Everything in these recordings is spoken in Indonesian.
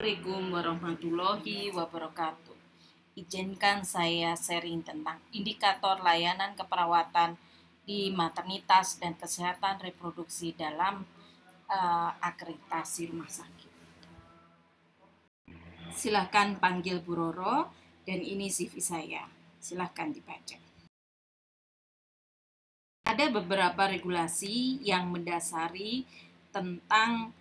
Assalamualaikum warahmatullahi wabarakatuh. Izinkan saya sharing tentang indikator layanan keperawatan di maternitas dan kesehatan reproduksi dalam akreditasi rumah sakit. Silahkan panggil Bu Roro dan ini CV saya. Silahkan dibaca. Ada beberapa regulasi yang mendasari tentang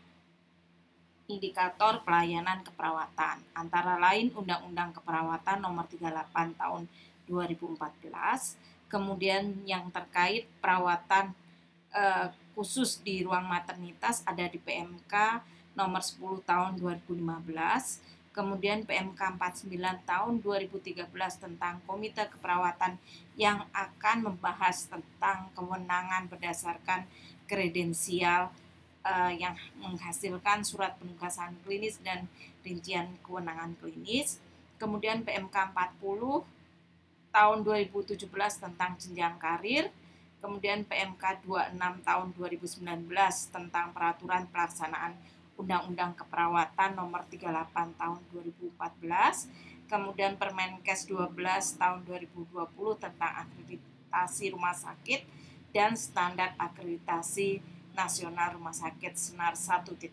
indikator pelayanan keperawatan, antara lain Undang-Undang Keperawatan Nomor 38 Tahun 2014, kemudian yang terkait perawatan khusus di ruang maternitas ada di PMK Nomor 10 Tahun 2015, kemudian PMK 49 Tahun 2013 tentang Komite Keperawatan yang akan membahas tentang kewenangan berdasarkan kredensial yang menghasilkan surat penugasan klinis dan rincian kewenangan klinis. Kemudian PMK 40 tahun 2017 tentang jenjang karir. Kemudian PMK 26 tahun 2019 tentang peraturan pelaksanaan Undang-Undang Keperawatan Nomor 38 tahun 2014. Kemudian Permenkes 12 tahun 2020 tentang akreditasi rumah sakit dan standar akreditasi Nasional Rumah Sakit Senar 1.1.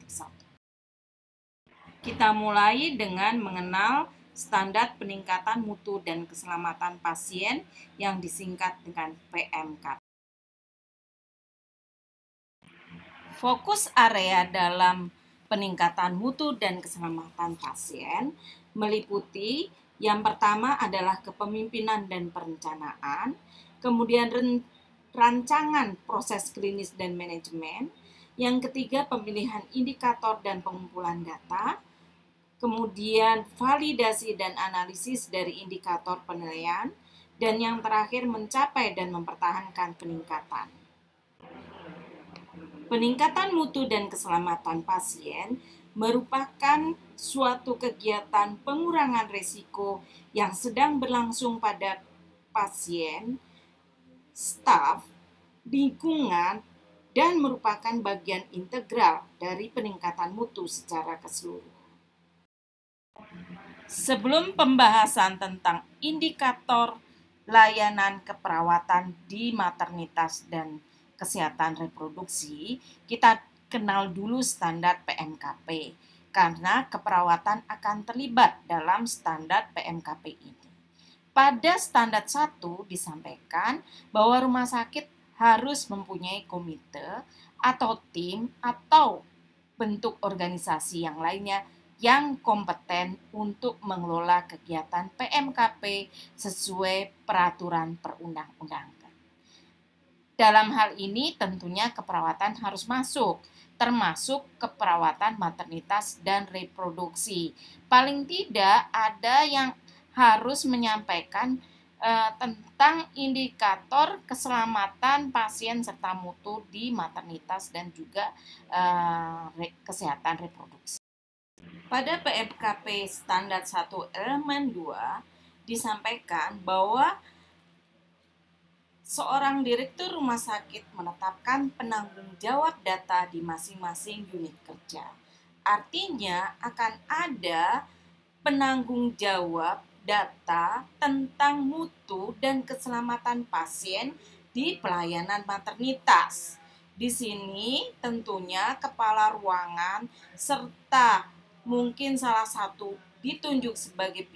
Kita mulai dengan mengenal standar peningkatan mutu dan keselamatan pasien yang disingkat dengan PMKP. Fokus area dalam peningkatan mutu dan keselamatan pasien meliputi yang pertama adalah kepemimpinan dan perencanaan, kemudian rancangan proses klinis dan manajemen, yang ketiga pemilihan indikator dan pengumpulan data, kemudian validasi dan analisis dari indikator penilaian, dan yang terakhir mencapai dan mempertahankan peningkatan. Peningkatan mutu dan keselamatan pasien merupakan suatu kegiatan pengurangan risiko yang sedang berlangsung pada pasien, staf, lingkungan, dan merupakan bagian integral dari peningkatan mutu secara keseluruhan. Sebelum pembahasan tentang indikator layanan keperawatan di maternitas dan kesehatan reproduksi, kita kenal dulu standar PMKP, karena keperawatan akan terlibat dalam standar PMKP ini. Pada standar 1 disampaikan bahwa rumah sakit harus mempunyai komite atau tim atau bentuk organisasi yang lainnya yang kompeten untuk mengelola kegiatan PMKP sesuai peraturan perundang-undangan. Dalam hal ini tentunya keperawatan harus masuk, termasuk keperawatan maternitas dan reproduksi. Paling tidak ada yang harus menyampaikan tentang indikator keselamatan pasien serta mutu di maternitas dan juga kesehatan reproduksi. Pada PMKP standar 1 elemen 2 disampaikan bahwa seorang direktur rumah sakit menetapkan penanggung jawab data di masing-masing unit kerja. Artinya akan ada penanggung jawab data tentang mutu dan keselamatan pasien di pelayanan maternitas. Di sini tentunya kepala ruangan serta mungkin salah satu ditunjuk sebagai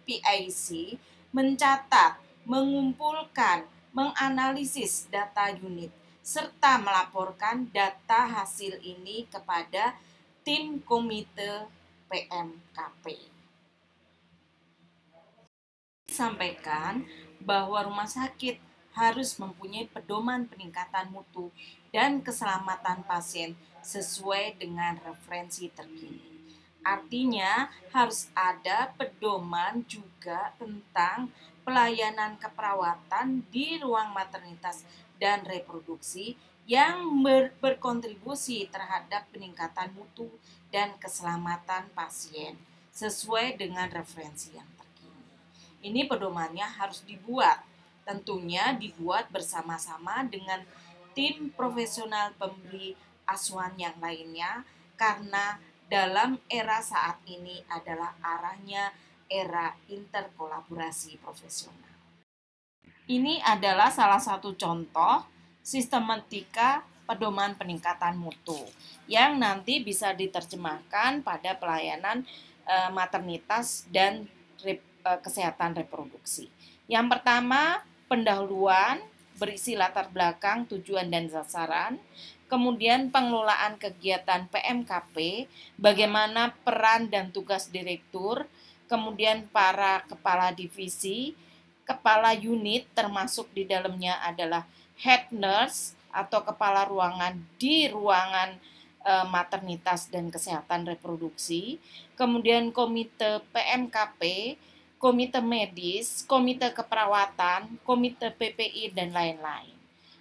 PIC mencatat, mengumpulkan, menganalisis data unit serta melaporkan data hasil ini kepada tim komite PMKP. Sampaikan bahwa rumah sakit harus mempunyai pedoman peningkatan mutu dan keselamatan pasien sesuai dengan referensi terkini. Artinya harus ada pedoman juga tentang pelayanan keperawatan di ruang maternitas dan reproduksi yang berkontribusi terhadap peningkatan mutu dan keselamatan pasien sesuai dengan referensi yang ini pedomannya harus dibuat, tentunya dibuat bersama-sama dengan tim profesional pemberi asuhan yang lainnya karena dalam era saat ini adalah arahnya era interkolaborasi profesional. Ini adalah salah satu contoh sistematika pedoman peningkatan mutu yang nanti bisa diterjemahkan pada pelayanan maternitas dan kesehatan reproduksi. Yang pertama, pendahuluan berisi latar belakang, tujuan dan sasaran. Kemudian pengelolaan kegiatan PMKP, bagaimana peran dan tugas direktur, kemudian para kepala divisi, kepala unit termasuk di dalamnya adalah head nurse atau kepala ruangan di ruangan maternitas dan kesehatan reproduksi, kemudian komite PMKP, komite medis, komite keperawatan, komite PPI dan lain-lain.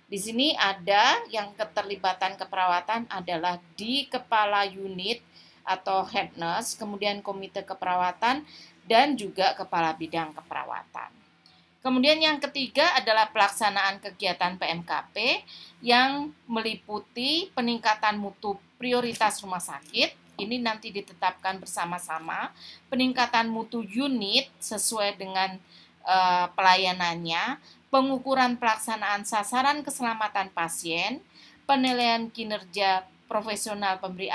Di sini ada yang keterlibatan keperawatan adalah di kepala unit atau head nurse, kemudian komite keperawatan dan juga kepala bidang keperawatan. Kemudian yang ketiga adalah pelaksanaan kegiatan PMKP yang meliputi peningkatan mutu prioritas rumah sakit. Ini nanti ditetapkan bersama-sama. Peningkatan mutu unit sesuai dengan pelayanannya, pengukuran pelaksanaan sasaran keselamatan pasien, penilaian kinerja profesional pemberi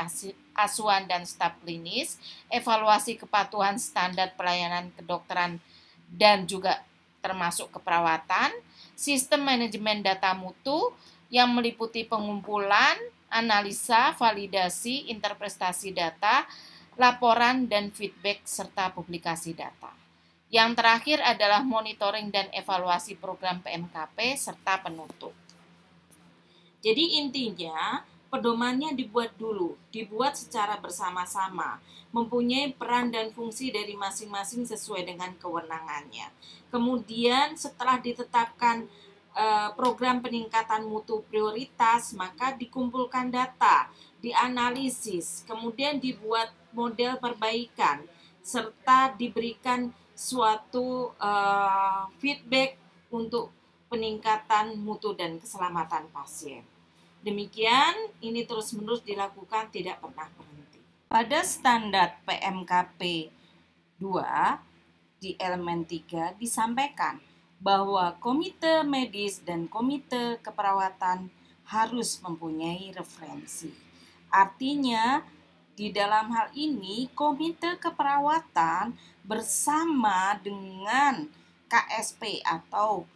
asuhan dan staf klinis, evaluasi kepatuhan standar pelayanan kedokteran dan juga termasuk keperawatan, sistem manajemen data mutu yang meliputi pengumpulan, analisa, validasi, interpretasi data, laporan dan feedback serta publikasi data. Yang terakhir adalah monitoring dan evaluasi program PMKP serta penutup. Jadi intinya pedomannya dibuat dulu, dibuat secara bersama-sama, mempunyai peran dan fungsi dari masing-masing sesuai dengan kewenangannya. Kemudian setelah ditetapkan program peningkatan mutu prioritas, maka dikumpulkan data, dianalisis, kemudian dibuat model perbaikan, serta diberikan suatu feedback untuk peningkatan mutu dan keselamatan pasien. Demikian, ini terus-menerus dilakukan, tidak pernah berhenti. Pada standar PMKP 2, di elemen 3 disampaikan bahwa komite medis dan komite keperawatan harus mempunyai referensi. Artinya, di dalam hal ini, komite keperawatan bersama dengan KSP atau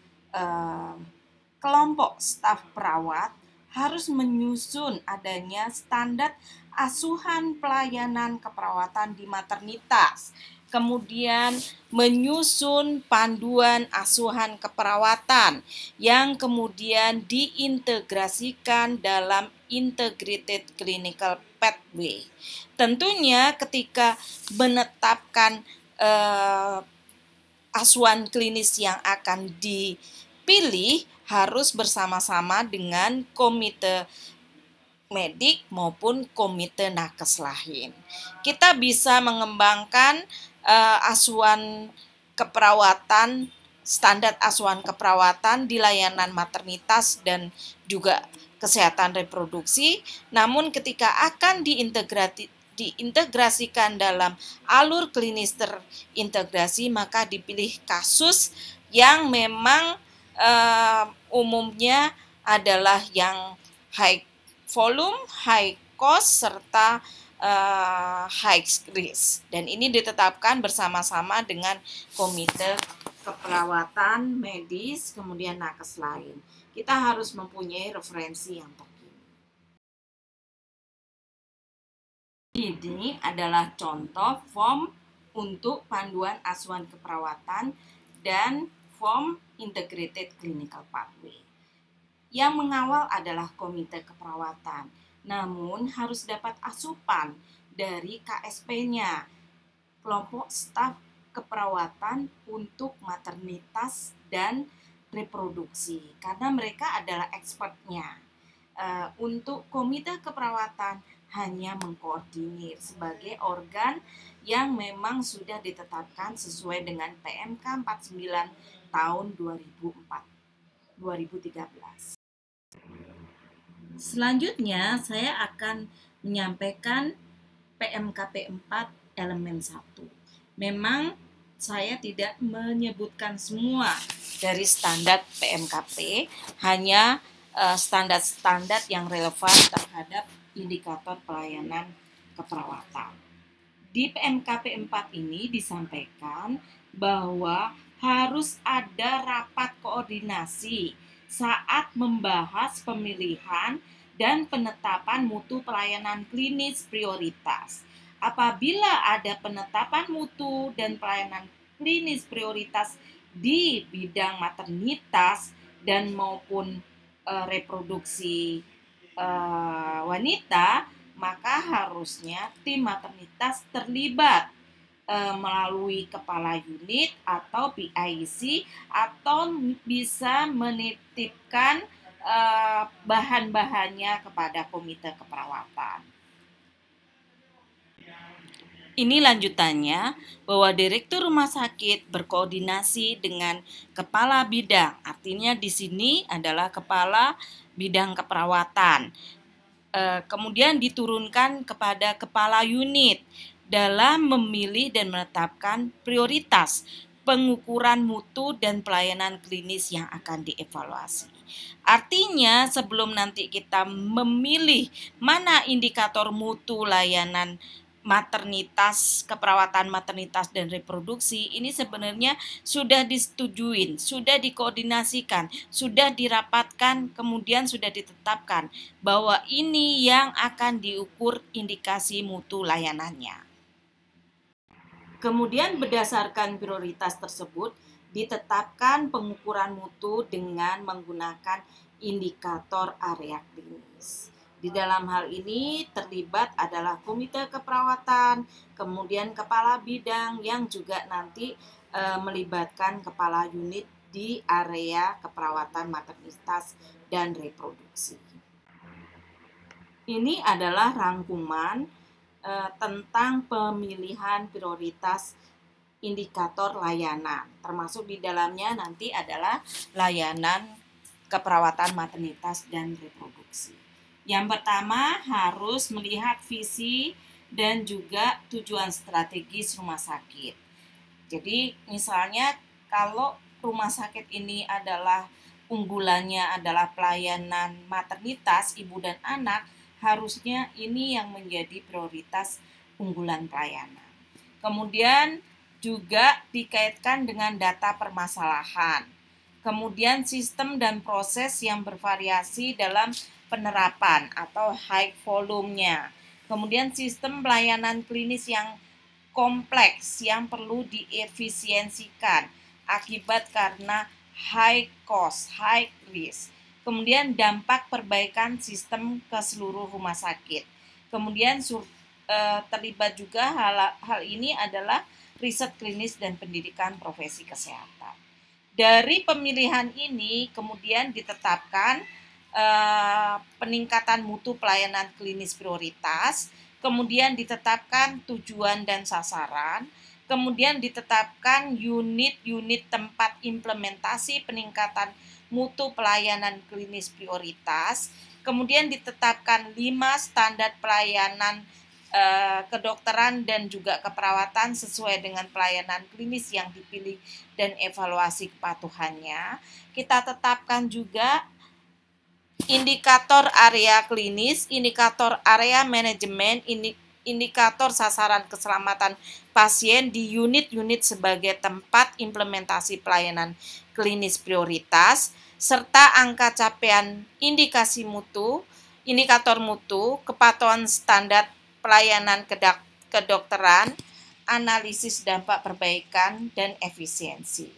kelompok staf perawat harus menyusun adanya standar asuhan pelayanan keperawatan di maternitas, kemudian menyusun panduan asuhan keperawatan yang kemudian diintegrasikan dalam Integrated Clinical Pathway. Tentunya ketika menetapkan asuhan klinis yang akan dipilih harus bersama-sama dengan komite medik maupun komite nakes lain. Kita bisa mengembangkan asuhan keperawatan, standar asuhan keperawatan di layanan maternitas dan juga kesehatan reproduksi, namun ketika akan diintegrasikan dalam alur klinis terintegrasi, maka dipilih kasus yang memang umumnya adalah yang high volume, high cost, serta high risk. Dan ini ditetapkan bersama-sama dengan komite keperawatan medis, kemudian nakes lain. Kita harus mempunyai referensi yang terkini. Ini adalah contoh form untuk panduan asuhan keperawatan dan form Integrated Clinical Pathway. Yang mengawal adalah komite keperawatan, namun harus dapat asupan dari KSP-nya, kelompok staf keperawatan untuk maternitas dan reproduksi, karena mereka adalah expertnya. Untuk komite keperawatan hanya mengkoordinir sebagai organ yang memang sudah ditetapkan sesuai dengan PMK 49 tahun 2013. Selanjutnya saya akan menyampaikan PMKP 4 elemen 1. Memang saya tidak menyebutkan semua dari standar PMKP, hanya standar-standar yang relevan terhadap indikator pelayanan keperawatan. Di PMKP 4 ini disampaikan bahwa harus ada rapat koordinasi saat membahas pemilihan dan penetapan mutu pelayanan klinis prioritas. Apabila ada penetapan mutu dan pelayanan klinis prioritas di bidang maternitas dan maupun reproduksi wanita, maka harusnya tim maternitas terlibat melalui kepala unit atau PIC, atau bisa menitipkan bahan-bahannya kepada komite keperawatan. Ini lanjutannya, bahwa direktur rumah sakit berkoordinasi dengan kepala bidang. Artinya di sini adalah kepala bidang keperawatan. Kemudian diturunkan kepada kepala unit dalam memilih dan menetapkan prioritas pengukuran mutu dan pelayanan klinis yang akan dievaluasi. Artinya sebelum nanti kita memilih mana indikator mutu layanan maternitas, keperawatan maternitas dan reproduksi, ini sebenarnya sudah disetujuin, sudah dikoordinasikan, sudah dirapatkan, kemudian sudah ditetapkan bahwa ini yang akan diukur indikasi mutu layanannya. Kemudian berdasarkan prioritas tersebut ditetapkan pengukuran mutu dengan menggunakan indikator area klinis. Di dalam hal ini terlibat adalah komite keperawatan, kemudian kepala bidang yang juga nanti melibatkan kepala unit di area keperawatan maternitas dan reproduksi. Ini adalah rangkuman tentang pemilihan prioritas indikator layanan, termasuk di dalamnya nanti adalah layanan keperawatan maternitas dan reproduksi. Yang pertama harus melihat visi dan juga tujuan strategis rumah sakit. Jadi misalnya kalau rumah sakit ini adalah unggulannya adalah pelayanan maternitas ibu dan anak, harusnya ini yang menjadi prioritas unggulan pelayanan. Kemudian juga dikaitkan dengan data permasalahan. Kemudian sistem dan proses yang bervariasi dalam penerapan atau high volume-nya. Kemudian sistem pelayanan klinis yang kompleks yang perlu diefisiensikan akibat karena high cost, high risk. Kemudian dampak perbaikan sistem ke seluruh rumah sakit. Kemudian terlibat juga hal ini adalah riset klinis dan pendidikan profesi kesehatan. Dari pemilihan ini kemudian ditetapkan peningkatan mutu pelayanan klinis prioritas, kemudian ditetapkan tujuan dan sasaran, kemudian ditetapkan unit-unit tempat implementasi peningkatan mutu pelayanan klinis prioritas, kemudian ditetapkan 5 standar pelayanan kedokteran dan juga keperawatan sesuai dengan pelayanan klinis yang dipilih dan evaluasi kepatuhannya. Kita tetapkan juga indikator area klinis, indikator area manajemen, indikator sasaran keselamatan pasien di unit-unit sebagai tempat implementasi pelayanan klinis prioritas, serta angka capaian indikator mutu, kepatuhan standar pelayanan kedokteran, analisis dampak perbaikan, dan efisiensi.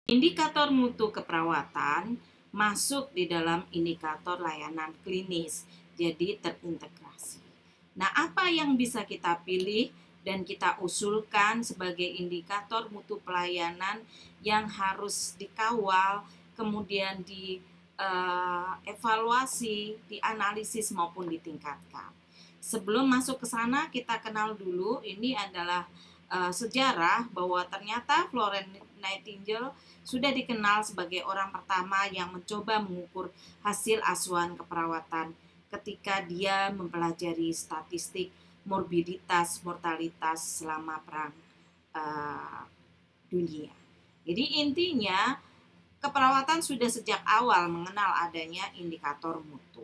Indikator mutu keperawatan masuk di dalam indikator layanan klinis, jadi terintegrasi. Nah, apa yang bisa kita pilih dan kita usulkan sebagai indikator mutu pelayanan yang harus dikawal, kemudian evaluasi, dianalisis maupun ditingkatkan. Sebelum masuk ke sana, kita kenal dulu, ini adalah sejarah bahwa ternyata Florence Nightingale sudah dikenal sebagai orang pertama yang mencoba mengukur hasil asuhan keperawatan ketika dia mempelajari statistik morbiditas mortalitas selama perang dunia. Jadi intinya keperawatan sudah sejak awal mengenal adanya indikator mutu.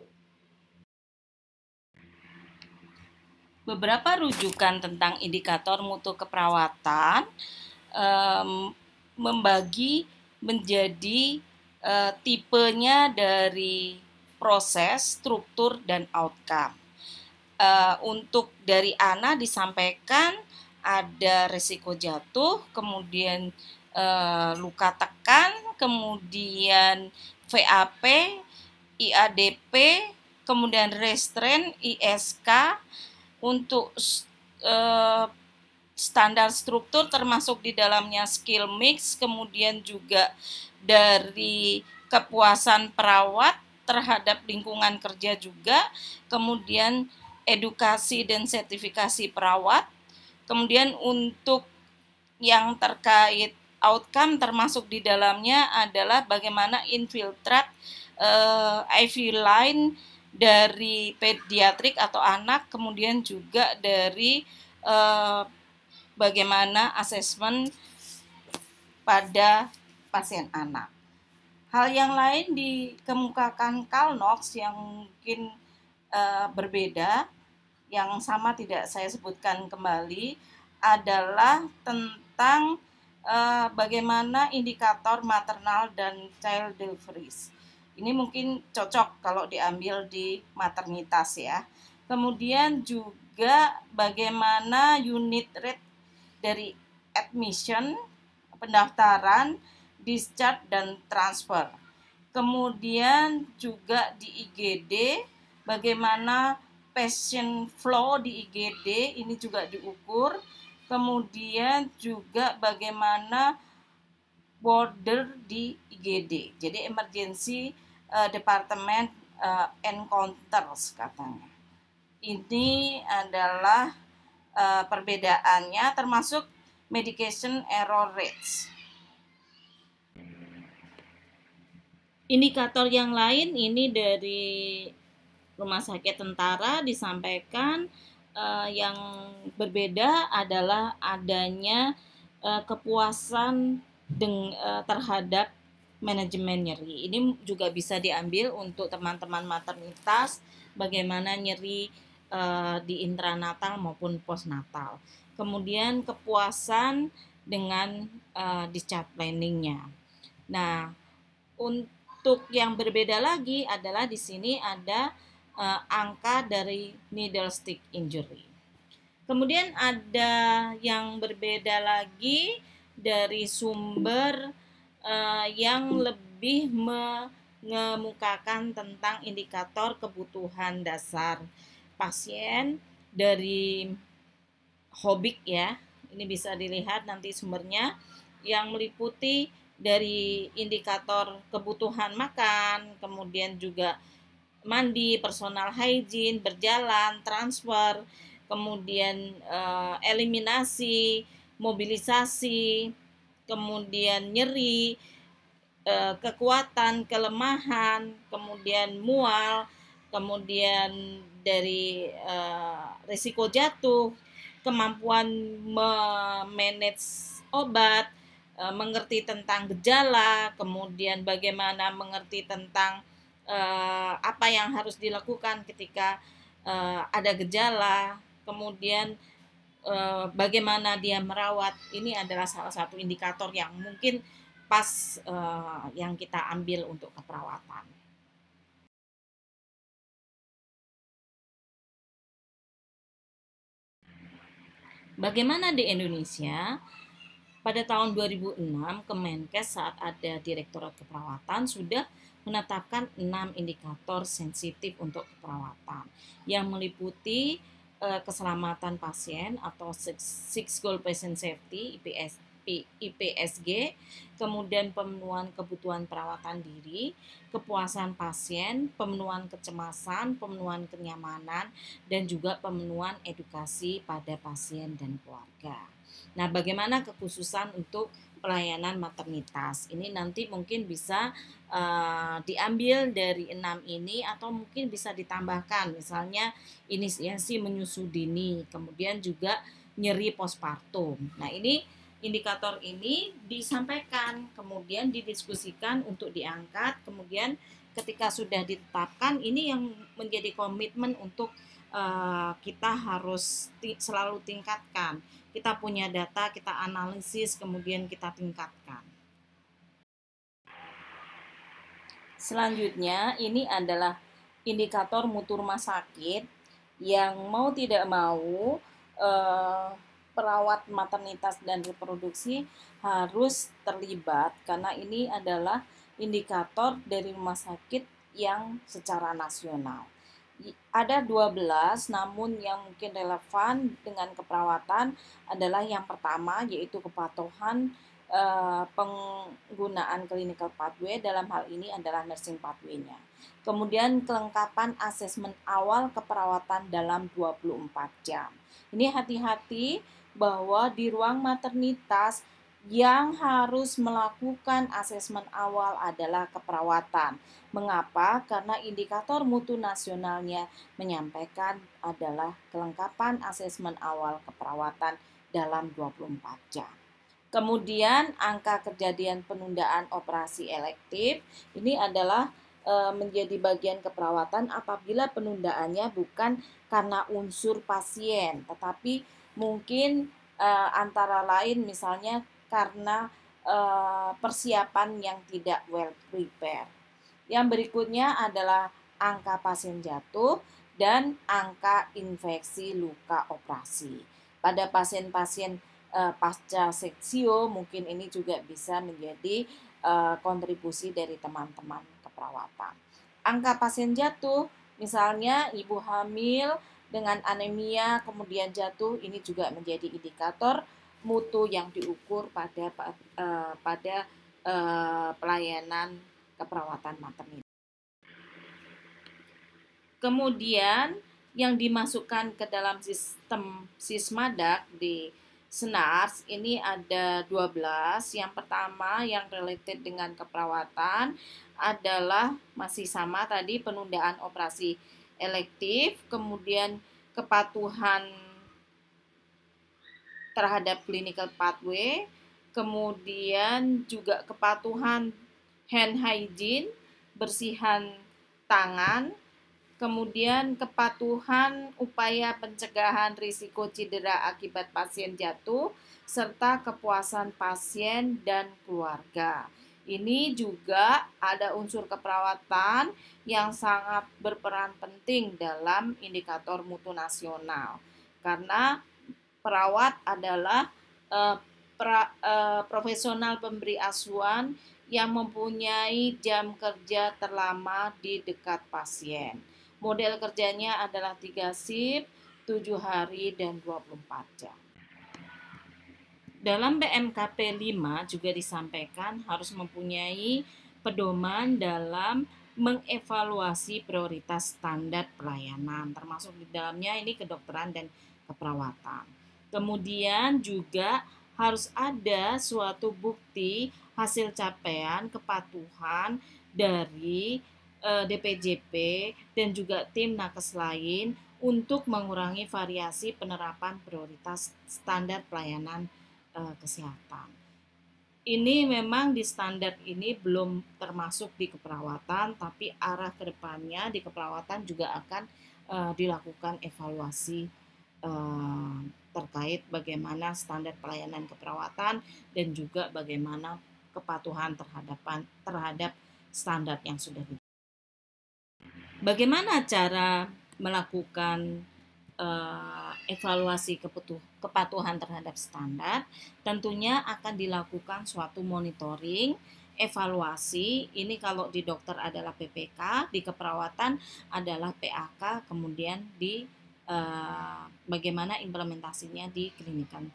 Beberapa rujukan tentang indikator mutu keperawatan membagi menjadi tipenya dari proses, struktur, dan outcome. Untuk dari ANA disampaikan ada risiko jatuh, kemudian luka tekan, kemudian VAP, IADP, kemudian restrain, ISK. Untuk standar struktur termasuk di dalamnya skill mix, kemudian juga dari kepuasan perawat terhadap lingkungan kerja juga, kemudian edukasi dan sertifikasi perawat, kemudian untuk yang terkait outcome termasuk di dalamnya adalah bagaimana infiltrat IV line dari pediatrik atau anak, kemudian juga dari bagaimana asesmen pada pasien anak. Hal yang lain dikemukakan Karl Knox yang mungkin berbeda, yang sama tidak saya sebutkan kembali, adalah tentang bagaimana indikator maternal dan child deliveries. Ini mungkin cocok kalau diambil di maternitas ya. Kemudian juga bagaimana unit rate dari admission, pendaftaran, discharge, dan transfer. Kemudian juga di IGD, bagaimana patient flow di IGD ini juga diukur. Kemudian juga bagaimana border di IGD. Jadi emergency department encounters katanya. Ini adalah perbedaannya termasuk medication error rates. Indikator yang lain ini dari Rumah Sakit Tentara disampaikan yang berbeda adalah adanya kepuasan terhadap manajemen nyeri. Ini juga bisa diambil untuk teman-teman maternitas, bagaimana nyeri di intranatal maupun postnatal. Kemudian kepuasan dengan discharge planning-nya. Nah, untuk yang berbeda lagi adalah di sini ada angka dari needle stick injury. Kemudian ada yang berbeda lagi dari sumber yang lebih mengemukakan tentang indikator kebutuhan dasar pasien dari Hobik ya. Ini bisa dilihat nanti sumbernya, yang meliputi dari indikator kebutuhan makan, kemudian juga mandi, personal hygiene, berjalan, transfer, kemudian eliminasi, mobilisasi, kemudian nyeri, kekuatan, kelemahan, kemudian mual, kemudian dari risiko jatuh, kemampuan memanage obat, mengerti tentang gejala, kemudian bagaimana mengerti tentang apa yang harus dilakukan ketika ada gejala, kemudian bagaimana dia merawat. Ini adalah salah satu indikator yang mungkin pas yang kita ambil untuk keperawatan. Bagaimana di Indonesia? Pada tahun 2006, Kemenkes saat ada Direktorat Keperawatan sudah menetapkan 6 indikator sensitif untuk keperawatan yang meliputi keselamatan pasien atau Six Goal Patient Safety IPSG, kemudian pemenuhan kebutuhan perawatan diri, kepuasan pasien, pemenuhan kecemasan, pemenuhan kenyamanan, dan juga pemenuhan edukasi pada pasien dan keluarga. Nah, bagaimana kekhususan untuk pelayanan maternitas. Ini nanti mungkin bisa diambil dari 6 ini atau mungkin bisa ditambahkan, misalnya inisiasi menyusu dini, kemudian juga nyeri postpartum. Nah, ini indikator ini disampaikan, kemudian didiskusikan untuk diangkat, kemudian ketika sudah ditetapkan, ini yang menjadi komitmen untuk kita harus selalu tingkatkan. Kita punya data, kita analisis, kemudian kita tingkatkan. Selanjutnya, ini adalah indikator mutu rumah sakit yang mau tidak mau perawat maternitas dan reproduksi harus terlibat, karena ini adalah indikator dari rumah sakit yang secara nasional. Ada 12, namun yang mungkin relevan dengan keperawatan adalah yang pertama, yaitu kepatuhan penggunaan clinical pathway, dalam hal ini adalah nursing pathway-nya. Kemudian kelengkapan asesmen awal keperawatan dalam 24 jam. Ini hati-hati bahwa di ruang maternitas yang harus melakukan asesmen awal adalah keperawatan. Mengapa? Karena indikator mutu nasionalnya menyampaikan adalah kelengkapan asesmen awal keperawatan dalam 24 jam. Kemudian angka kejadian penundaan operasi elektif ini adalah menjadi bagian keperawatan apabila penundaannya bukan karena unsur pasien, tetapi mungkin antara lain misalnya karena persiapan yang tidak well prepared. Yang berikutnya adalah angka pasien jatuh dan angka infeksi luka operasi. Pada pasien-pasien pasca seksio mungkin ini juga bisa menjadi kontribusi dari teman-teman keperawatan. Angka pasien jatuh, misalnya ibu hamil dengan anemia kemudian jatuh, ini juga menjadi indikator mutu yang diukur pada pelayanan keperawatan maternitas. Kemudian yang dimasukkan ke dalam sistem Sismadak di SNARS ini ada 12. Yang pertama yang related dengan keperawatan adalah masih sama tadi, penundaan operasi elektif, kemudian kepatuhan terhadap clinical pathway, kemudian juga kepatuhan hand hygiene, bersihan tangan, kemudian kepatuhan upaya pencegahan risiko cedera akibat pasien jatuh, serta kepuasan pasien dan keluarga. Ini juga ada unsur keperawatan yang sangat berperan penting dalam indikator mutu nasional, karena perawat adalah profesional pemberi asuhan yang mempunyai jam kerja terlama di dekat pasien. Model kerjanya adalah 3 shift, 7 hari, dan 24 jam. Dalam BMKP 5 juga disampaikan harus mempunyai pedoman dalam mengevaluasi prioritas standar pelayanan, termasuk di dalamnya ini kedokteran dan keperawatan. Kemudian juga harus ada suatu bukti hasil capaian kepatuhan dari DPJP dan juga tim nakes lain untuk mengurangi variasi penerapan prioritas standar pelayanan kesehatan. Ini memang di standar ini belum termasuk di keperawatan, tapi arah kedepannya di keperawatan juga akan dilakukan evaluasi terkait bagaimana standar pelayanan keperawatan dan juga bagaimana kepatuhan terhadap standar yang sudah diberikan. Bagaimana cara melakukan evaluasi kepatuhan terhadap standar? Tentunya akan dilakukan suatu monitoring, evaluasi. Ini kalau di dokter adalah PPK, di keperawatan adalah PAK, kemudian di bagaimana implementasinya di clinical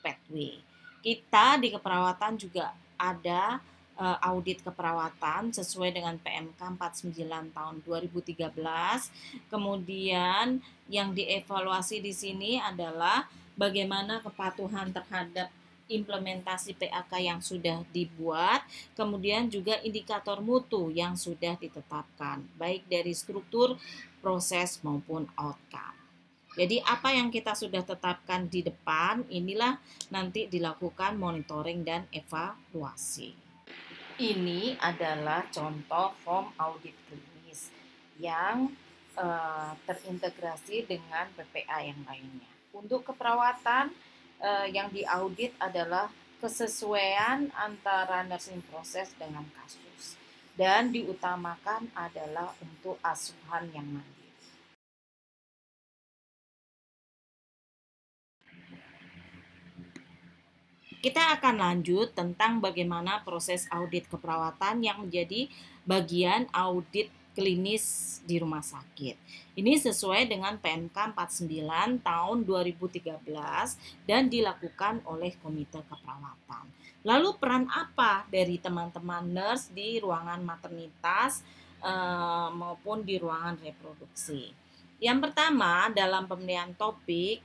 pathway. Kita di keperawatan juga ada audit keperawatan sesuai dengan PMK 49 tahun 2013. Kemudian yang dievaluasi di sini adalah bagaimana kepatuhan terhadap implementasi PAK yang sudah dibuat, kemudian juga indikator mutu yang sudah ditetapkan, baik dari struktur, proses maupun outcome. Jadi apa yang kita sudah tetapkan di depan, inilah nanti dilakukan monitoring dan evaluasi. Ini adalah contoh form audit klinis yang terintegrasi dengan PPA yang lainnya. Untuk keperawatan, yang diaudit adalah kesesuaian antara nursing proses dengan kasus, dan diutamakan adalah untuk asuhan yang mandiri. Kita akan lanjut tentang bagaimana proses audit keperawatan yang menjadi bagian audit klinis di rumah sakit. Ini sesuai dengan PMK 49 tahun 2013 dan dilakukan oleh Komite Keperawatan. Lalu peran apa dari teman-teman nurse di ruangan maternitas maupun di ruangan reproduksi? Yang pertama, dalam pemilihan topik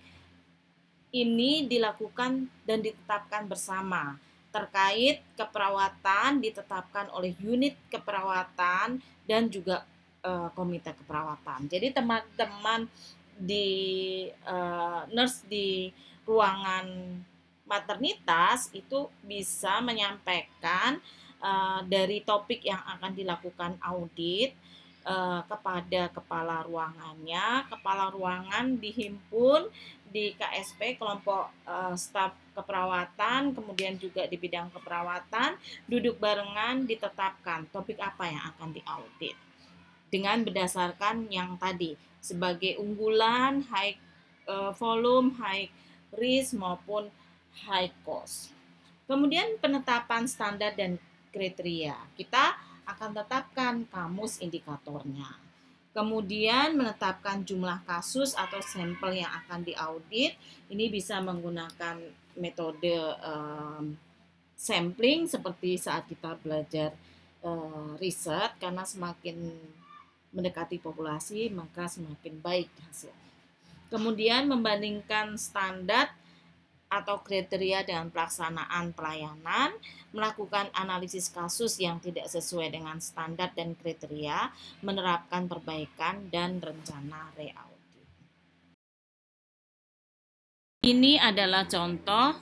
ini dilakukan dan ditetapkan bersama. Terkait keperawatan ditetapkan oleh unit keperawatan dan juga komite keperawatan. Jadi teman-teman di nurse di ruangan maternitas itu bisa menyampaikan dari topik yang akan dilakukan audit kepada kepala ruangannya. Kepala ruangan dihimpun di KSP, kelompok staf keperawatan, kemudian juga di bidang keperawatan, duduk barengan ditetapkan topik apa yang akan diaudit dengan berdasarkan yang tadi sebagai unggulan, high volume, high risk maupun high cost. Kemudian penetapan standar dan kriteria, kita akan tetapkan kamus indikatornya. Kemudian menetapkan jumlah kasus atau sampel yang akan diaudit. Ini bisa menggunakan metode sampling seperti saat kita belajar riset, karena semakin mendekati populasi maka semakin baik hasil. Kemudian membandingkan standar atau kriteria dengan pelaksanaan pelayanan, melakukan analisis kasus yang tidak sesuai dengan standar dan kriteria, menerapkan perbaikan dan rencana re-audit. Ini adalah contoh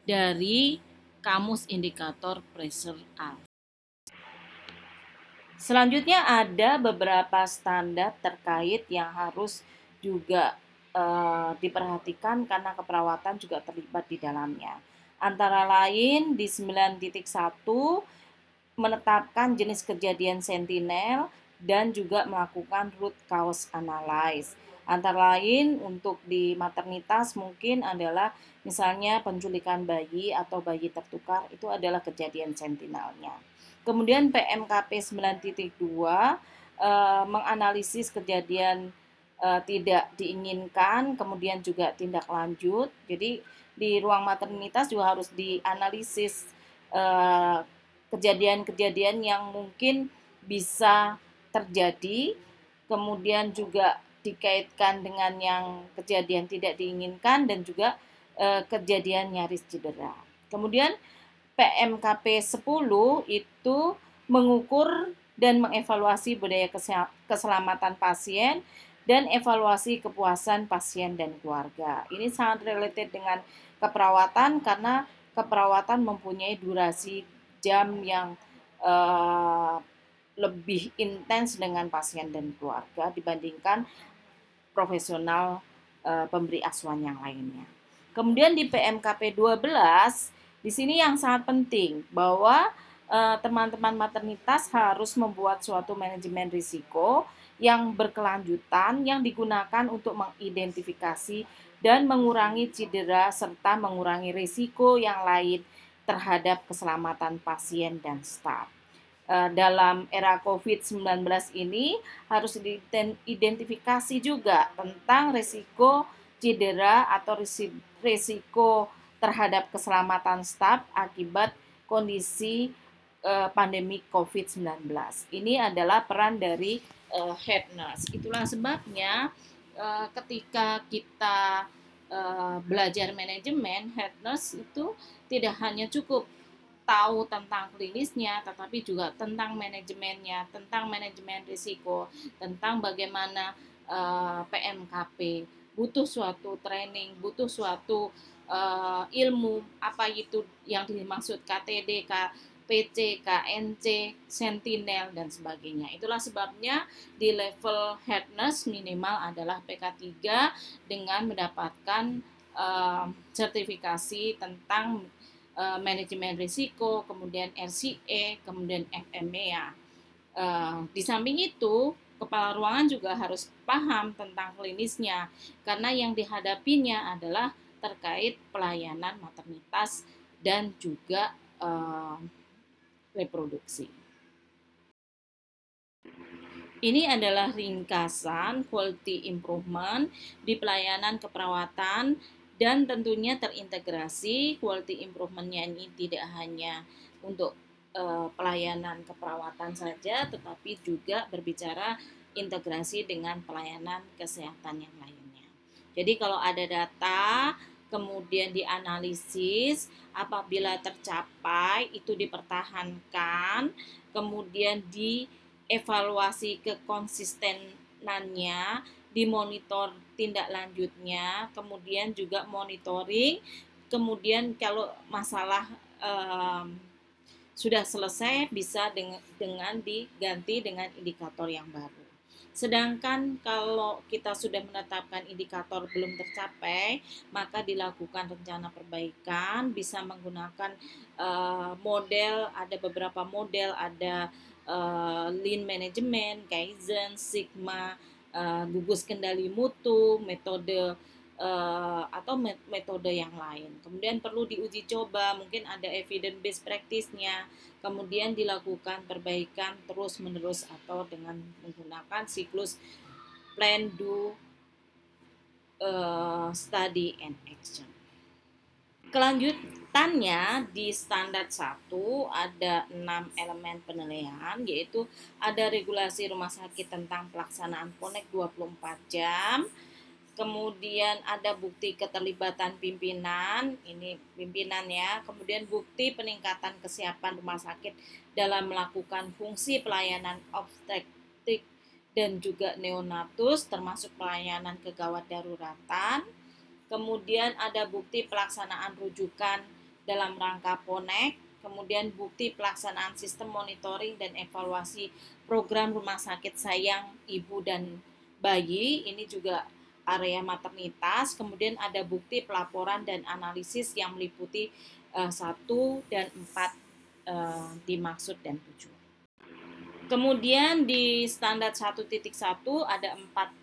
dari kamus indikator pressure alert. Selanjutnya ada beberapa standar terkait yang harus juga diperhatikan karena keperawatan juga terlibat di dalamnya. Antara lain di 9.1 menetapkan jenis kejadian sentinel dan juga melakukan root cause analysis. Antara lain untuk di maternitas mungkin adalah misalnya penculikan bayi atau bayi tertukar, itu adalah kejadian sentinelnya. Kemudian PMKP 9.2 menganalisis kejadian tidak diinginkan, kemudian juga tindak lanjut. Jadi di ruang maternitas juga harus dianalisis kejadian-kejadian yang mungkin bisa terjadi, kemudian juga dikaitkan dengan yang kejadian tidak diinginkan dan juga kejadian nyaris cedera. Kemudian PMKP 10 itu mengukur dan mengevaluasi budaya keselamatan pasien dan evaluasi kepuasan pasien dan keluarga. Ini sangat related dengan keperawatan karena keperawatan mempunyai durasi jam yang lebih intens dengan pasien dan keluarga dibandingkan profesional pemberi asuhan yang lainnya. Kemudian di PMKP 12, di sini yang sangat penting bahwa teman-teman maternitas harus membuat suatu manajemen risiko yang berkelanjutan yang digunakan untuk mengidentifikasi dan mengurangi cedera serta mengurangi risiko yang lain terhadap keselamatan pasien dan staf. Dalam era COVID-19 ini harus diidentifikasi juga tentang risiko cedera atau risiko terhadap keselamatan staf akibat kondisi pandemi COVID-19. Ini adalah peran dari head nurse. Itulah sebabnya ketika kita belajar manajemen, head nurse itu tidak hanya cukup tahu tentang klinisnya, tetapi juga tentang manajemennya, tentang manajemen risiko, tentang bagaimana PMKP, butuh suatu training, butuh suatu ilmu, apa itu yang dimaksud KTD, PC, KNC, Sentinel, dan sebagainya. Itulah sebabnya di level head nurse minimal adalah PK3 dengan mendapatkan sertifikasi tentang manajemen risiko, kemudian RCA, kemudian FMEA. Di samping itu, kepala ruangan juga harus paham tentang klinisnya, karena yang dihadapinya adalah terkait pelayanan maternitas dan juga reproduksi. Ini adalah ringkasan quality improvement di pelayanan keperawatan, dan tentunya terintegrasi. Quality improvement-nya ini tidak hanya untuk pelayanan keperawatan saja, tetapi juga berbicara integrasi dengan pelayanan kesehatan yang lainnya. Jadi kalau ada data, kemudian dianalisis, apabila tercapai itu dipertahankan, kemudian dievaluasi kekonsistenannya, dimonitor tindak lanjutnya, kemudian juga monitoring, kemudian kalau masalah sudah selesai bisa dengan diganti dengan indikator yang baru. Sedangkan kalau kita sudah menetapkan indikator belum tercapai, maka dilakukan rencana perbaikan, bisa menggunakan model, ada beberapa model, ada Lean Management, Kaizen, Sigma, gugus kendali mutu, metode atau metode yang lain. Kemudian perlu diuji coba, mungkin ada evidence based practice-nya, kemudian dilakukan perbaikan terus menerus atau dengan menggunakan siklus plan, do, study, and action. Kelanjutannya di standar 1 ada 6 elemen penilaian, yaitu ada regulasi rumah sakit tentang pelaksanaan PONEK 24 jam, kemudian ada bukti keterlibatan pimpinan, ini pimpinan ya, kemudian bukti peningkatan kesiapan rumah sakit dalam melakukan fungsi pelayanan obstetrik dan juga neonatus, termasuk pelayanan kegawat daruratan. Kemudian ada bukti pelaksanaan rujukan dalam rangka PONEK, kemudian bukti pelaksanaan sistem monitoring dan evaluasi program rumah sakit sayang ibu dan bayi, ini juga area maternitas. Kemudian ada bukti pelaporan dan analisis yang meliputi 1 dan 4 dimaksud dan tujuan. Kemudian di standar 1.1 ada 4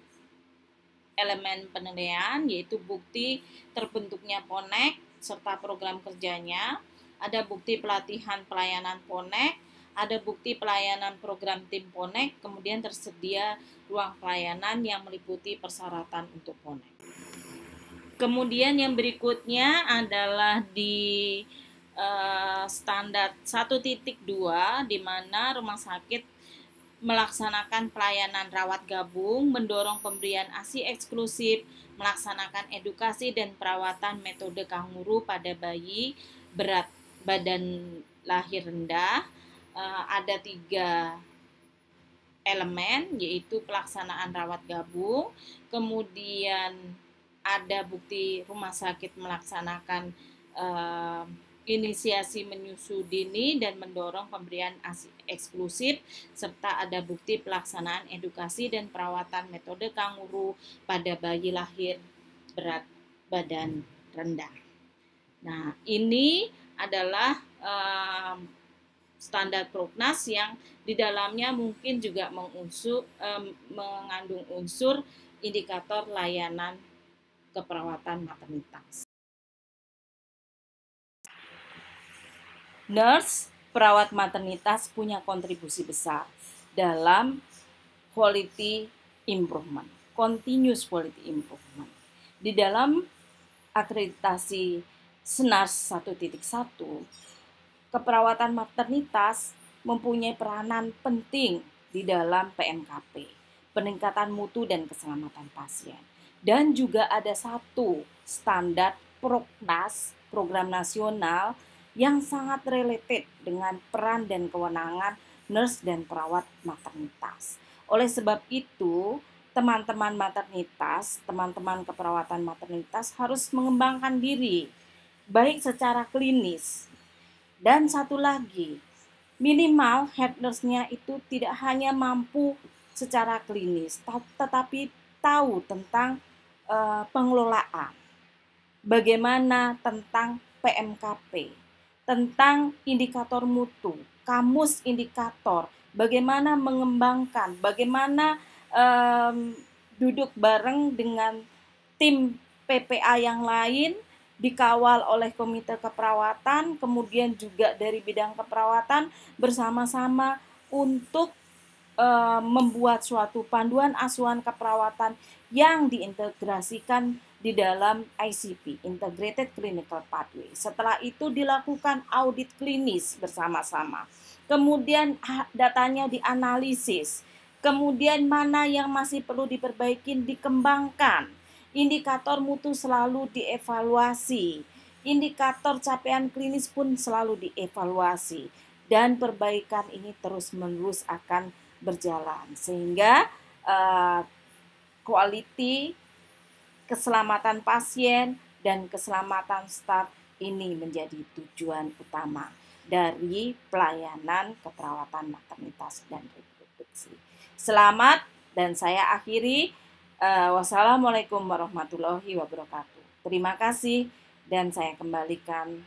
elemen penilaian, yaitu bukti terbentuknya PONEK serta program kerjanya, ada bukti pelatihan pelayanan PONEK, ada bukti pelayanan program tim PONEK, kemudian tersedia ruang pelayanan yang meliputi persyaratan untuk PONEK. Kemudian yang berikutnya adalah di standar 1.2, di mana rumah sakit melaksanakan pelayanan rawat gabung, mendorong pemberian ASI eksklusif, melaksanakan edukasi dan perawatan metode kanguru pada bayi berat badan lahir rendah. Ada 3 elemen, yaitu pelaksanaan rawat gabung, kemudian ada bukti rumah sakit melaksanakan inisiasi menyusu dini dan mendorong pemberian ASI eksklusif, serta ada bukti pelaksanaan edukasi dan perawatan metode kanguru pada bayi lahir berat badan rendah. Nah, ini adalah standar Proknas yang di dalamnya mungkin juga mengandung unsur indikator layanan keperawatan maternitas. Nurse, perawat maternitas punya kontribusi besar dalam quality improvement, continuous quality improvement. Di dalam akreditasi SNARS 1.1, keperawatan maternitas mempunyai peranan penting di dalam PMKP, peningkatan mutu dan keselamatan pasien. Dan juga ada satu standar Proknas, program nasional yang sangat related dengan peran dan kewenangan nurse dan perawat maternitas. Oleh sebab itu, teman-teman maternitas, teman-teman keperawatan maternitas harus mengembangkan diri, baik secara klinis. Dan satu lagi, minimal head nurse-nya itu tidak hanya mampu secara klinis, tetapi tahu tentang pengelolaan. Bagaimana tentang PMKP, tentang indikator mutu, kamus indikator, bagaimana mengembangkan, bagaimana duduk bareng dengan tim PPA yang lain, dikawal oleh komite keperawatan, kemudian juga dari bidang keperawatan bersama-sama untuk membuat suatu panduan asuhan keperawatan yang diintegrasikan di dalam ICP, Integrated Clinical Pathway. Setelah itu dilakukan audit klinis bersama-sama. Kemudian datanya dianalisis. Kemudian mana yang masih perlu diperbaiki, dikembangkan. Indikator mutu selalu dievaluasi. Indikator capaian klinis pun selalu dievaluasi. Dan perbaikan ini terus-menerus akan berjalan sehingga quality, keselamatan pasien dan keselamatan staf ini menjadi tujuan utama dari pelayanan keperawatan maternitas dan reproduksi. Selamat, dan saya akhiri. Wassalamualaikum warahmatullahi wabarakatuh. Terima kasih dan saya kembalikan